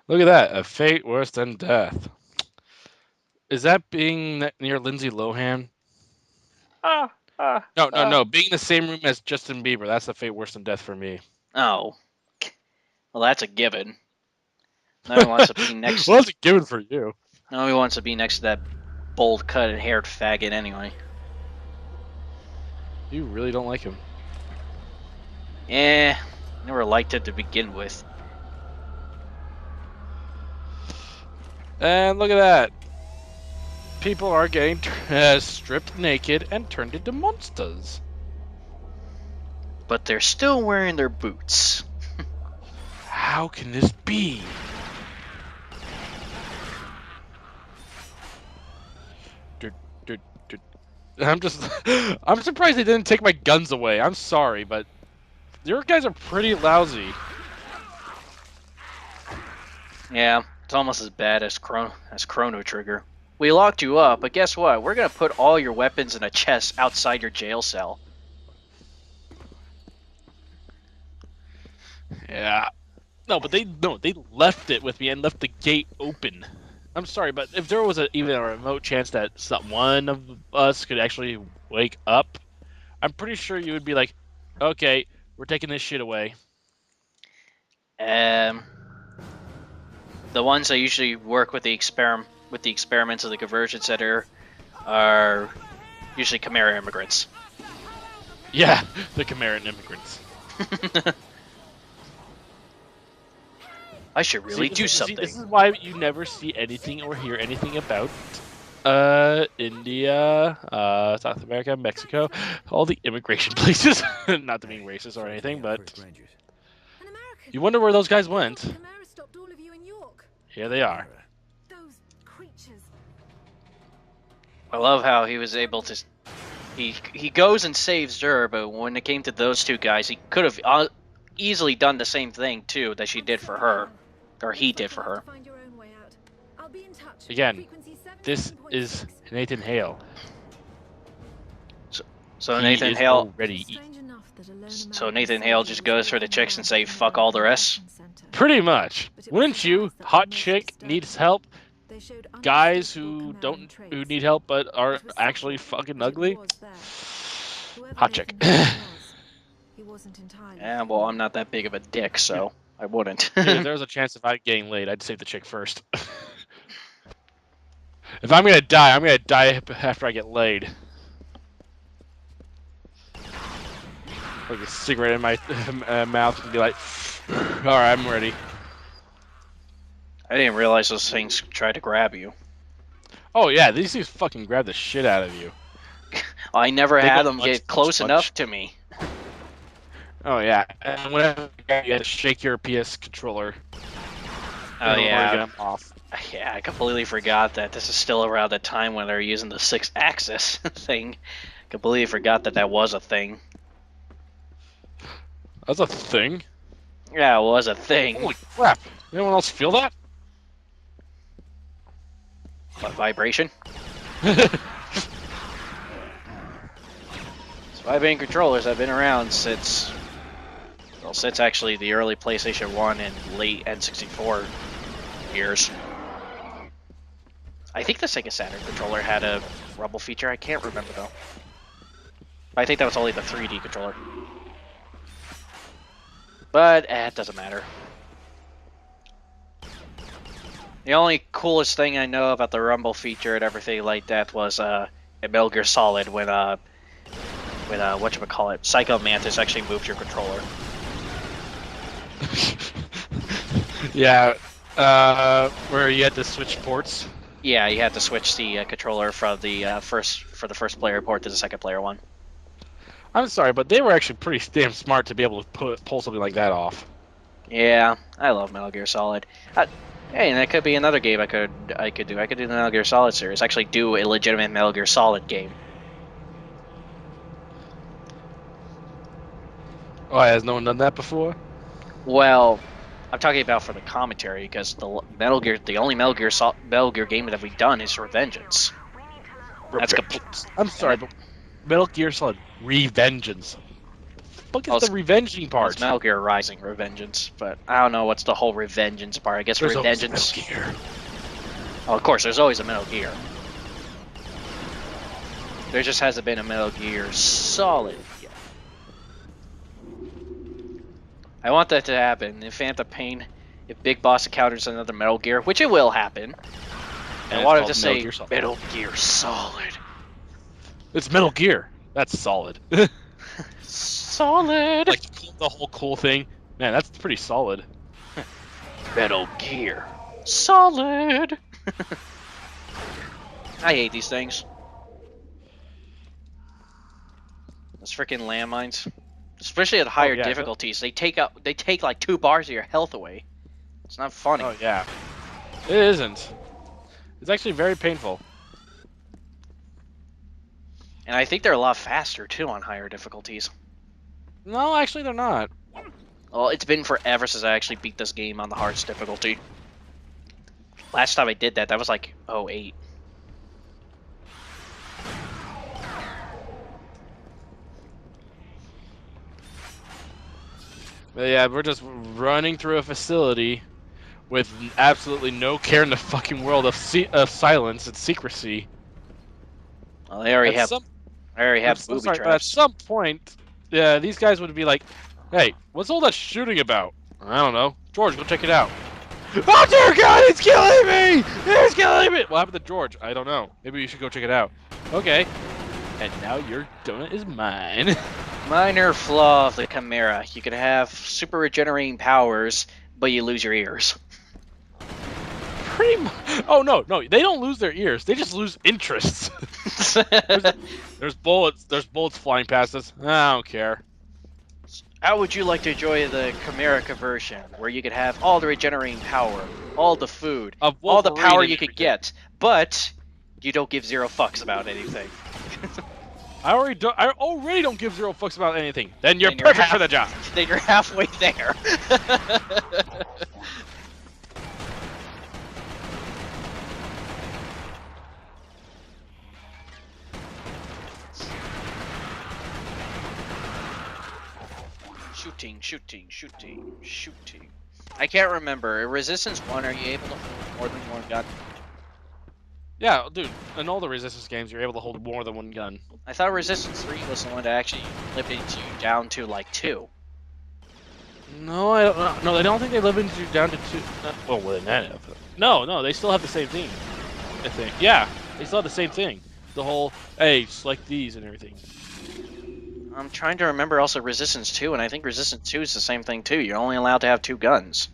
Look at that. A fate worse than death. Is that being near Lindsay Lohan? Ah, ah, No, no, ah. no. Being in the same room as Justin Bieber. That's a fate worse than death for me. Oh, well, that's a given. No one wants to be next. Well, that's a given for you. No one wants to be next to that bold-cut haired faggot anyway. You really don't like him. Never liked it to begin with. And look at that. People are getting stripped naked and turned into monsters. But they're still wearing their boots. How can this be? I'm surprised they didn't take my guns away. I'm sorry, but your guys are pretty lousy. Yeah, it's almost as bad as Chrono Trigger. We locked you up, but guess what? We're gonna put all your weapons in a chest outside your jail cell. Yeah. No, but they left it with me and left the gate open. I'm sorry, but if there was even a remote chance that one of us could actually wake up, I'm pretty sure you would be like, "Okay, we're taking this shit away." Um, the ones that usually work with the experiments of the conversion center are usually Chimera immigrants. Yeah, the Chimera immigrants. I should really do something. This is why you never see anything or hear anything about India, South America, Mexico, all the immigration places. Not to being racist or anything, but you wonder where those guys went. Chimera stopped all of you in York. Here they are. Those creatures. I love how he was able to. He goes and saves her, but when it came to those two guys, he could have easily done the same thing too that she did for her, or he did for her. Again, this is Nathan Hale. So Nathan Hale. Already. So Nathan Hale just goes for the chicks and say fuck all the rest. Pretty much. Wouldn't you? Hot chick needs help. Guys who need help but are actually fucking ugly. Hot chick. Yeah, well, I'm not that big of a dick, so I wouldn't. Dude, if there was a chance of I getting laid, I'd save the chick first. If I'm gonna die after I get laid. Like a cigarette in my mouth and be like, alright, I'm ready. I didn't realize those things tried to grab you. Oh yeah, these things fucking grab the shit out of you. I never had them get close enough to me. Oh yeah, and whenever you had to shake your PS controller. Oh yeah. To get them off. Yeah, I completely forgot that this is still around the time when they're using the 6-axis thing. Completely forgot that was a thing. That's a thing? Yeah, it was a thing. Holy crap. Anyone else feel that? What, vibration? Spy-band controllers have been around since actually the early PlayStation 1 and late N64 years. I think the Sega Saturn controller had a rumble feature. I can't remember though. I think that was only the 3D controller. But it doesn't matter. The only coolest thing I know about the rumble feature and everything like that was in Metal Gear Solid when whatchamacallit, Psycho Mantis actually moved your controller. Yeah, where you had to switch ports. Yeah, you had to switch the controller from the first player port to the second player one. I'm sorry, but they were actually pretty damn smart to be able to pull something like that off. Yeah, I love Metal Gear Solid. Hey, and that could be another game I could do. I could do the Metal Gear Solid series. Actually, do a legitimate Metal Gear Solid game. Oh, has no one done that before? Well, I'm talking about for the commentary because the only Metal Gear game that we've done is Revengeance. I'm sorry, but Metal Gear Solid Revengeance. fuck is the revenging Well, it's part? Metal Gear Rising Revengeance, but I don't know what's the whole Revengeance part. I guess There's always a Revengeance. Metal Gear. Oh, of course, there's always a Metal Gear. There just hasn't been a Metal Gear Solid yet. I want that to happen. If Phantom Pain, if Big Boss encounters another Metal Gear, which it will happen, And I it's want it called to Metal say Gear Solid. Metal Gear Solid. It's Metal Gear. That's solid. Solid. Like the whole cool thing. Man, that's pretty solid. Metal Gear Solid. I hate these things. Those freaking landmines, especially at higher yeah, difficulties, they take like 2 bars of your health away. It's not funny. Oh yeah. It isn't. It's actually very painful. And I think they're a lot faster too on higher difficulties. No, actually they're not. Well, it's been forever since I actually beat this game on the hardest difficulty. Last time I did that was like 08. But yeah, we're just running through a facility with absolutely no care in the fucking world of silence and secrecy. Well, they already have I'm so booby sorry, but at traps. some point, yeah, these guys would be like, "Hey, what's all that shooting about?" I don't know. George, go check it out. Oh dear God, it's killing me! It's killing me! What happened to George? I don't know. Maybe you should go check it out. Okay. And now your donut is mine. Minor flaw of the Chimera. You could have super regenerating powers, but you lose your ears. Pretty much. Oh no, they don't lose their ears. They just lose interests. There's bullets. There's bullets flying past us. I don't care. How would you like to enjoy the Chimera conversion, where you could have all the regenerating power, all the food, all the power you could get, but you don't give 0 fucks about anything? I already don't give 0 fucks about anything. Then you're perfect for the job. Then you're halfway there. Shooting. I can't remember. In Resistance 1, are you able to hold more than 1 gun? Yeah, dude. In all the Resistance games, you're able to hold more than 1 gun. I thought Resistance 3 was the one that actually limited you down to like 2. No, I don't think they limited you down to 2. Well, within that. No, they still have the same thing. I think. Yeah, they still have the same thing. The whole, hey, select these and everything. I'm trying to remember also Resistance 2, and I think Resistance 2 is the same thing too. You're only allowed to have 2 guns.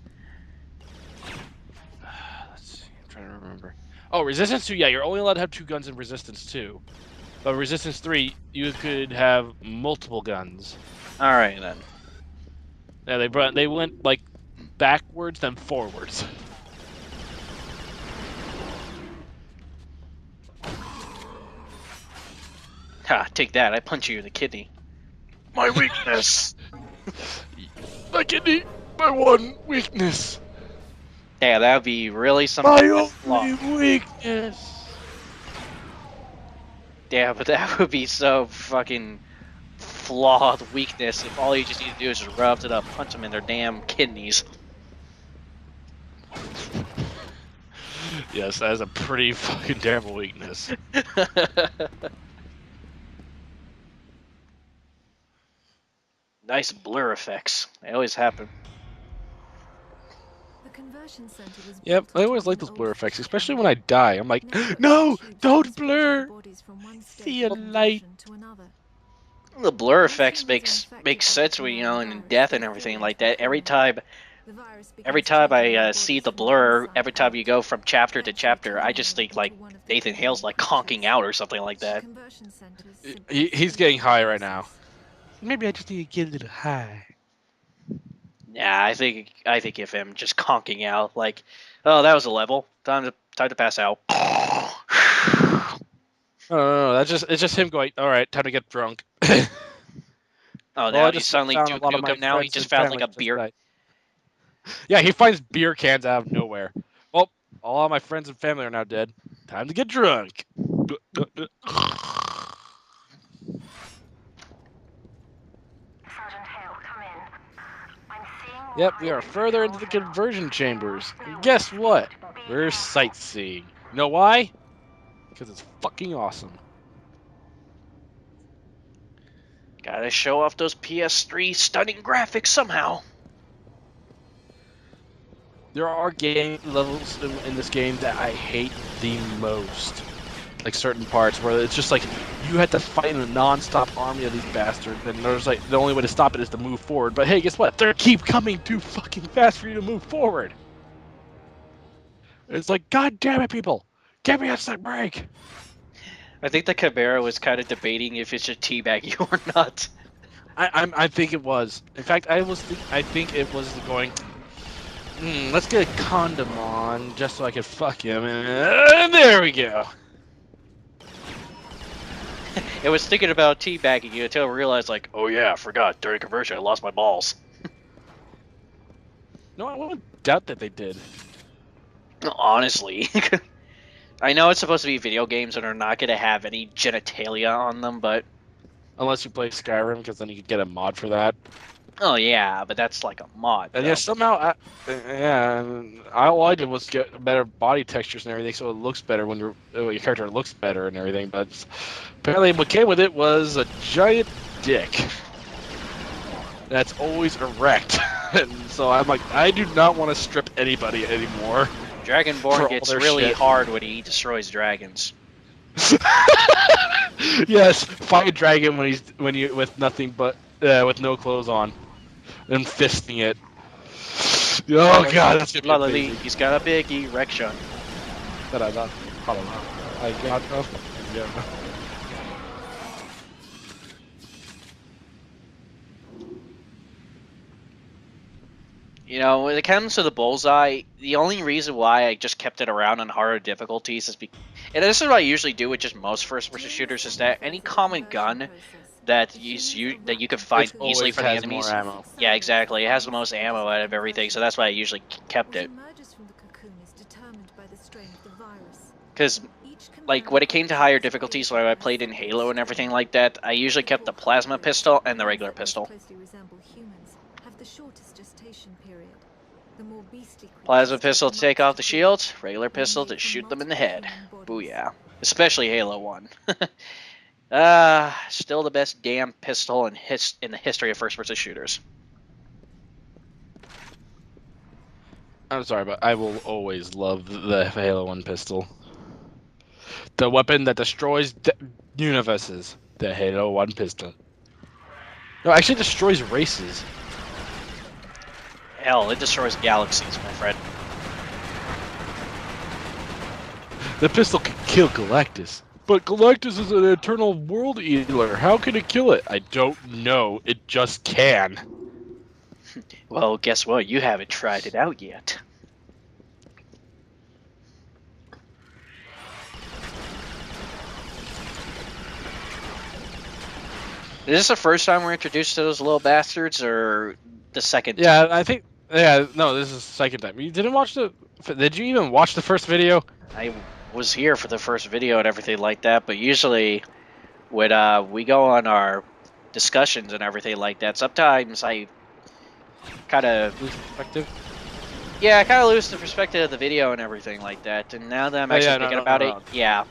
Let's see, I'm trying to remember. Oh, Resistance 2, yeah, you're only allowed to have 2 guns in Resistance 2. But Resistance 3, you could have multiple guns. Alright then. Yeah, they went like backwards then forwards. Ha, take that, I punch you in the kidney. My weakness! My kidney, my one weakness. Yeah, that would be really something. My only weakness. Yeah, but that would be so fucking flawed weakness if all you just need to do is just rub it up, punch them in their damn kidneys. Yes, that is a pretty fucking terrible weakness. Nice blur effects. They always happen. The conversion center was Yep, built I on always top of like an those old blur effects, factory especially building. when I die. I'm like, Now no, shoots don't transported blur. the bodies from one stage See you of light. conversion to another. The blur Once effects humans are infected makes by the sense when Chimera in virus, death they and everything fall like into that. a Every coma. time The virus Every begins to time take over I the see bodies the from the blur, inside every time you out. go from chapter to Eventually chapter, I turning just them think like into one of the Nathan Hale's like creatures. conking out or something like that. Conversion centers simply He's speed getting up high the right now. process. Maybe I just need to get a little high. Yeah, I think if him just conking out, like, oh, that was a level. Time to pass out. No, it's just him going, all right, time to get drunk. Oh, Well, now I he's just suddenly found a lot of Duke my him. Now he friends just and found like family a just beer. died. Yeah, he finds beer cans out of nowhere. Well, all of my friends and family are now dead. Time to get drunk. Sergeant Yep, we are further into the conversion chambers. And guess what? We're sightseeing. You know why? Because it's fucking awesome. Gotta show off those PS3 stunning graphics somehow. There are game levels in this game that I hate the most. Like certain parts where it's just like you have to fight a non-stop army of these bastards, and there's like the only way to stop it is to move forward. But hey, guess what? They keep coming too fucking fast for you to move forward. It's like, God damn it, people! Give me a sec break! I think the Chimera was kind of debating if it should teabag you or not. I think it was. In fact, I think it was going. Let's get a condom on just so I could fuck him, and there we go. It was thinking about teabagging you until it realized, like, oh yeah, I forgot. During conversion, I lost my balls. No, I wouldn't doubt that they did. Honestly. I know it's supposed to be video games and are not going to have any genitalia on them, but... Unless you play Skyrim, because then you could get a mod for that. Oh yeah, but that's like a mod. And though. yeah, somehow, all I did was get better body textures and everything, so it looks better when your character looks better and everything. But apparently, what came with it was a giant dick that's always erect. And so I'm like, I do not want to strip anybody anymore. Dragonborn gets really hard when he destroys dragons. Yes, fight a dragon when you with nothing but with no clothes on, and fisting it. Oh god, that's gonna be amazing. He's got a big erection. I got yeah. You know, when it comes to the bullseye, the only reason why I just kept it around on harder difficulties is because, and this is what I usually do with just most first-person shooters, is that any common gun that you can find easily for the enemies. More ammo. Yeah, exactly. It has the most ammo out of everything, so that's why I usually kept it. Because, like, when it came to higher difficulties, when I played in Halo and everything like that, I usually kept the plasma pistol and the regular pistol. Plasma pistol to take off the shields, regular pistol to shoot them in the head. Booyah. Especially Halo 1. Still the best damn pistol in the history of first-person shooters. I'm sorry, but I will always love the Halo 1 pistol. The weapon that destroys universes. The Halo 1 pistol. No, actually destroys races. Hell, it destroys galaxies, my friend. The pistol can kill Galactus. But Galactus is an eternal world eater. How can it kill it? I don't know. It just can. Well, guess what? You haven't tried it out yet. Is this the first time we're introduced to those little bastards, or the second time? Yeah, I think... Yeah, no, this is the second time. You didn't watch the... Did you even watch the first video? I was here for the first video and everything like that, but usually when we go on our discussions and everything like that, sometimes I kind of... Lose perspective? Yeah, I kind of lose the perspective of the video and everything like that, and now that I'm actually thinking about it, yeah.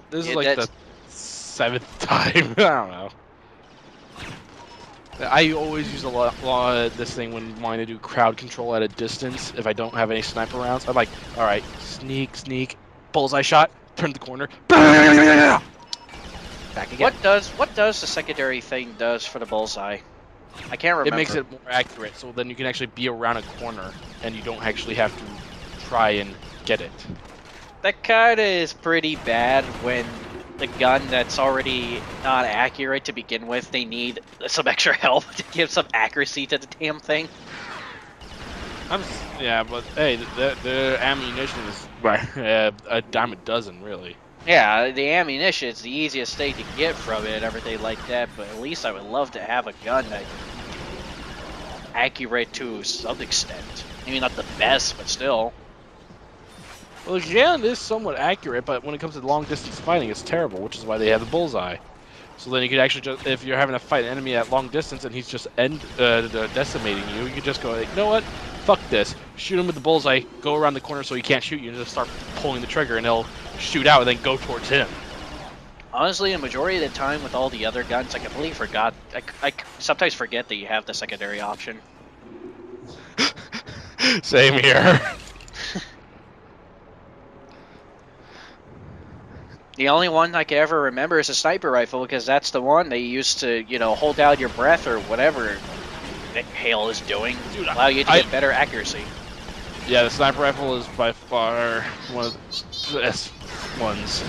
This is like the 7th time. I don't know. I always use a lot of this thing when wanting to do crowd control at a distance. If I don't have any sniper rounds, I'm like, all right, sneak, bullseye shot, turn the corner, back again. What does the secondary thing does for the bullseye? I can't remember. It makes it more accurate, so then you can actually be around a corner and you don't actually have to try and get it. That kind of is pretty bad when the gun that's already not accurate to begin with, they need some extra help to give some accuracy to the damn thing. Yeah, but hey, the ammunition is a dime a dozen, really. Yeah, the ammunition is the easiest thing to get from it and everything like that, but at least I would love to have a gun that accurate to some extent. Maybe not the best, but still. Well, again, it is somewhat accurate, but when it comes to long-distance fighting, it's terrible, which is why they have the bullseye. So then you could actually just, if you're having to fight an enemy at long distance and he's just decimating you, you could just go like, you know what? Fuck this. Shoot him with the bullseye, go around the corner so he can't shoot you, and just start pulling the trigger, and he'll shoot out and then go towards him. Honestly, a majority of the time with all the other guns, I completely forgot. I sometimes forget that you have the secondary option. Same here. The only one I can ever remember is a sniper rifle, because that's the one they used to, you know, hold out your breath or whatever Hale is doing. Dude, allow you to get better accuracy. Yeah, the sniper rifle is by far one of the best ones.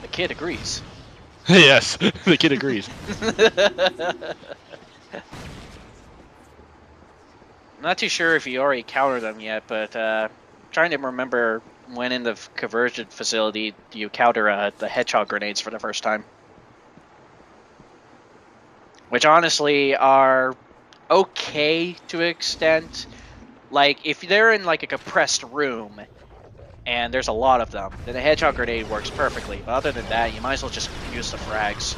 The kid agrees. Yes, the kid agrees. I'm not too sure if you already countered them yet, but trying to remember when in the conversion facility do you counter the hedgehog grenades for the first time. Which honestly are okay to an extent. Like, if they're in like a compressed room and there's a lot of them, then the hedgehog grenade works perfectly. But other than that, you might as well just use the frags.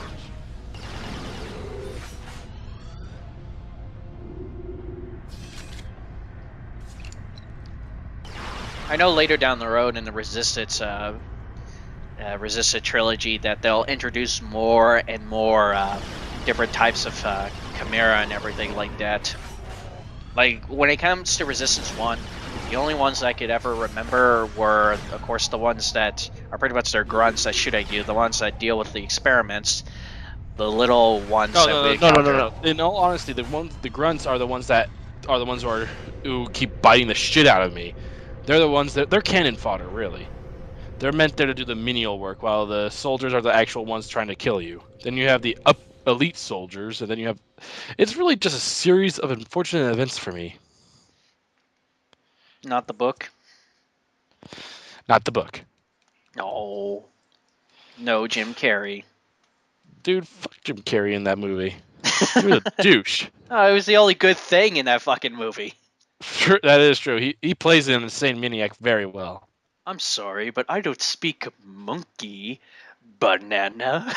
I know later down the road in the Resistance trilogy that they'll introduce more and more different types of Chimera and everything like that. Like, when it comes to Resistance 1, the only ones I could ever remember were, of course, the ones that are pretty much their grunts that shoot at you, the ones that deal with the experiments, the little ones that we encounter. No. In all honesty, the grunts are the ones who keep biting the shit out of me. They're the ones they're cannon fodder, really. They're meant there to do the menial work, while the soldiers are the actual ones trying to kill you. Then you have the elite soldiers, and then you have. It's really just a series of unfortunate events for me. Not the book. Not the book. No. No Jim Carrey. Dude, fuck Jim Carrey in that movie. He was a douche. Oh, it was the only good thing in that fucking movie. Sure, that is true. He plays an insane maniac very well. I'm sorry, but I don't speak monkey. Banana.